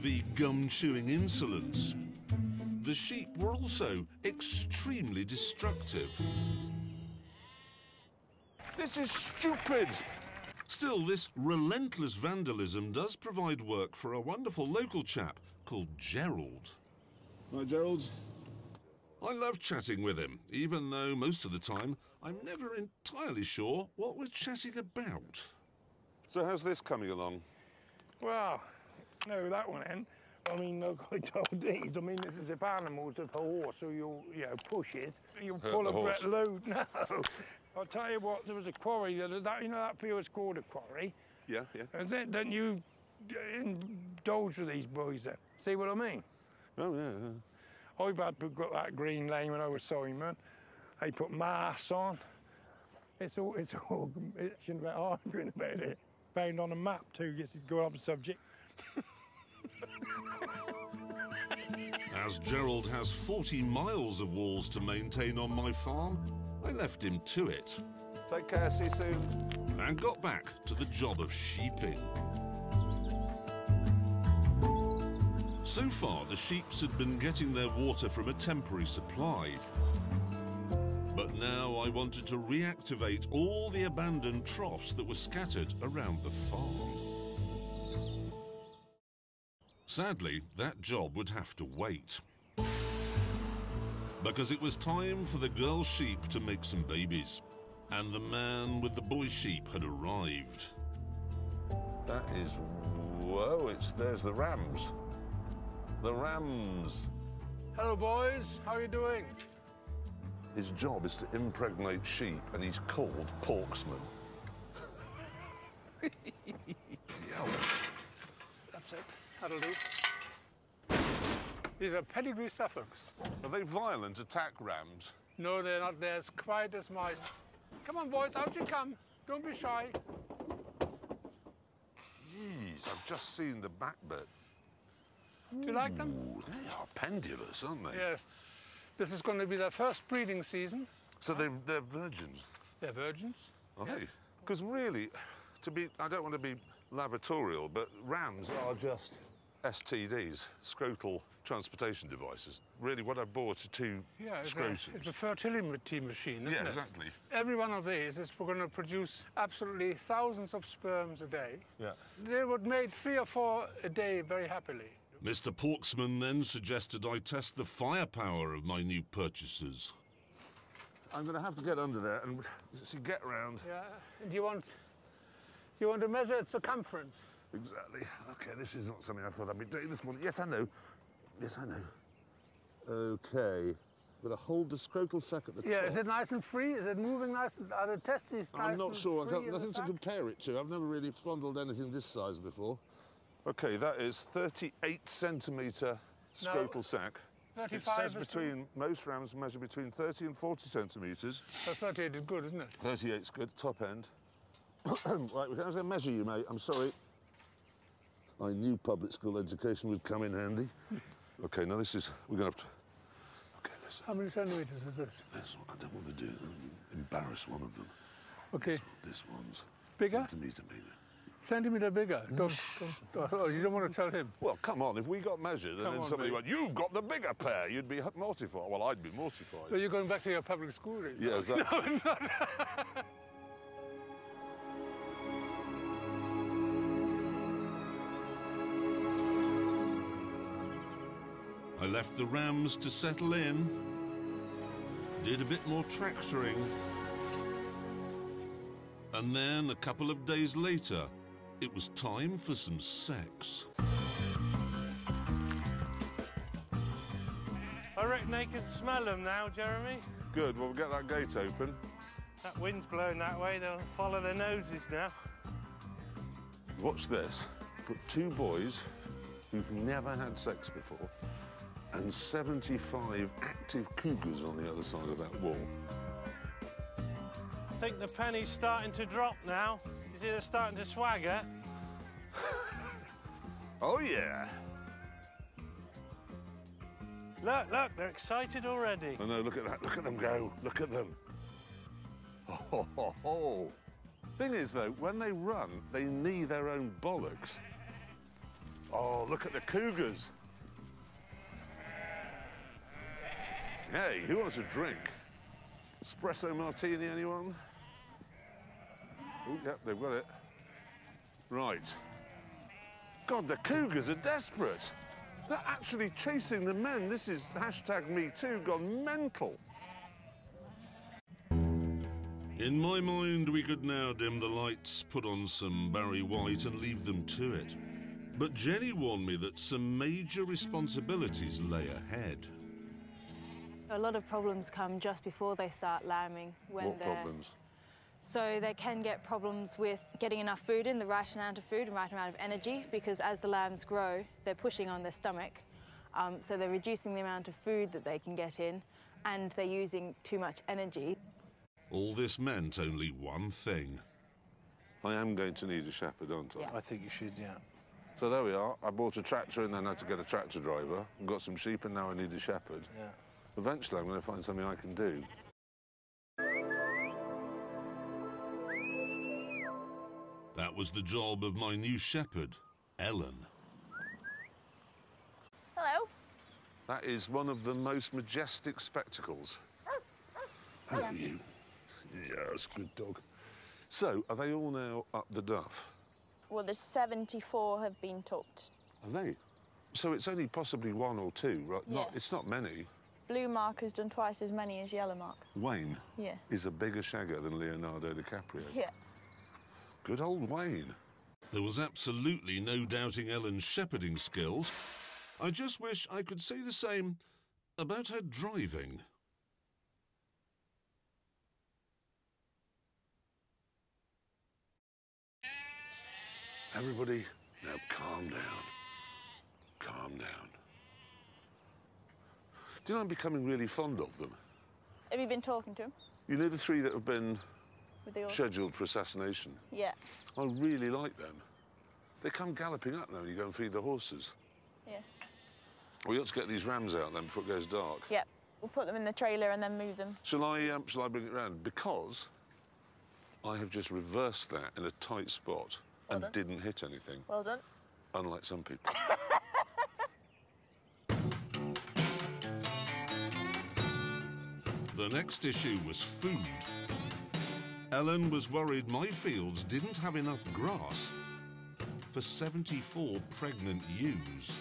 the gum-chewing insolence, the sheep were also extremely destructive. This is stupid! Still, this relentless vandalism does provide work for a wonderful local chap called Gerald. Hi, Gerald. I love chatting with him, even though most of the time I'm never entirely sure what we're chatting about. So how's this coming along? Well, no, that one then. I mean, like I told these, I mean, this is if animals, if a horse or you'll, push it, you'll pull a great load. No. I'll tell you what, there was a quarry, that field's called a quarry. Yeah, yeah. And then don't you indulge with these boys then? See what I mean? Oh, yeah. I've had to go that green lane when I was Simon. They put masks on. It's all, it's about arguing about it. Found on a map too, just to go on the subject. As Gerald has 40 miles of walls to maintain on my farm, I left him to it. Take care, see you soon. And got back to the job of sheeping. So far, the sheeps had been getting their water from a temporary supply. But now I wanted to reactivate all the abandoned troughs that were scattered around the farm. Sadly, that job would have to wait. Because it was time for the girl sheep to make some babies. And the man with the boy sheep had arrived. That is... Whoa, there's the rams. The rams. Hello, boys. How are you doing? His job is to impregnate sheep, and he's called Porksman. That's it. That'll do. These are pedigree Suffolks. Are they violent attack rams? No, they're not. They're as quiet as mice. Come on, boys, out you come. Don't be shy. Jeez, I've just seen the back bit. Do you like them? Ooh, they are pendulous, aren't they? Yes. This is going to be their first breeding season. So they're virgins? They're virgins. Are they? Because really, I don't want to be lavatorial, but rams are just STDs, scrotal transportation devices. Really, what I bought are two scrotums. It's a fertility machine, isn't it? Yeah, exactly. Every one of these is going to produce absolutely thousands of sperms a day. Yeah. They would make 3 or 4 a day very happily. Mr. Porksman then suggested I test the firepower of my new purchases. I'm going to have to get under there and get round. Yeah. And do you want to measure its circumference? Exactly. OK, this is not something I thought I'd be doing this morning. Yes, I know. Yes, I know. OK. Got to hold the scrotal sac at the top. Yeah, is it nice and free? Is it moving nice? Are the testes nice I'm not sure. I've got nothing to sac? compare it to. I've never really fondled anything this size before. OK, that is 38 centimetre scrotal sac. 35 it says between, most rams measure between 30 and 40 centimetres. So 38 is good, isn't it? 38's good, top end. Right, we're going to measure you, mate. I'm sorry. I knew public school education would come in handy. OK, now this is... We're going to have to... OK, listen. How many centimetres is this? This one, I don't want to do... embarrass one of them. OK. This one's... Bigger? Centimetre bigger. Centimetre bigger? Oh, you don't want to tell him? Well, come on, if we got measured and then somebody went, you've got the bigger pair, you'd be mortified. Well, I'd be mortified. So you're going back to your public school days? Yeah, exactly. No, it's not. I left the rams to settle in, did a bit more tractoring, and then a couple of days later, it was time for some sex. I reckon they can smell them now, Jeremy. Good, well, we'll get that gate open. That wind's blowing that way, they'll follow their noses now. Watch this. Put 2 boys who've never had sex before and 75 active cougars on the other side of that wall. I think the penny's starting to drop now. You see they're starting to swagger. Oh, yeah. Look, they're excited already. I know, look at that. Look at them go. Look at them. Oh, ho, ho. Thing is, though, when they run, they knee their own bollocks. Oh, look at the cougars. Hey, who wants a drink? Espresso martini, anyone? Oh, yep, they've got it. Right. God, the cougars are desperate. They're actually chasing the men. This is #MeToo gone mental. In my mind, we could now dim the lights, put on some Barry White and leave them to it. But Jenny warned me that some major responsibilities lay ahead. A lot of problems come just before they start lambing. What problems? So they can get problems with getting enough food in, the right amount of food and right amount of energy, because as the lambs grow, they're pushing on their stomach. So they're reducing the amount of food that they can get in, and they're using too much energy. All this meant only one thing. I am going to need a shepherd, aren't I? Yeah. I think you should, yeah. So there we are. I bought a tractor and then had to get a tractor driver. I've got some sheep and now I need a shepherd. Yeah. Eventually I'm going to find something I can do. That was the job of my new shepherd, Ellen. Hello. That is one of the most majestic spectacles. Hello, you. Yes, good dog. So, are they all now up the duff? Well, there's 74 have been topped. Are they? So it's only possibly one or two, right? Yeah. It's not many. Blue Mark has done twice as many as Yellow Mark. Wayne Yeah. is a bigger shagger than Leonardo DiCaprio. Yeah. Good old Wayne. There was absolutely no doubting Ellen's shepherding skills. I just wish I could say the same about her driving. Everybody, now calm down. Calm down. Do you know I'm becoming really fond of them? Have you been talking to him? You know the three that have been With the horse? scheduled for assassination? Yeah. I really like them. They come galloping up now when you go and feed the horses. Yeah. We ought to get these rams out then before it goes dark. Yeah. We'll put them in the trailer and then move them. Shall I bring it round? Because I have just reversed that in a tight spot Well and done. didn't hit anything, Well done. unlike some people. The next issue was food. Ellen was worried my fields didn't have enough grass for 74 pregnant ewes.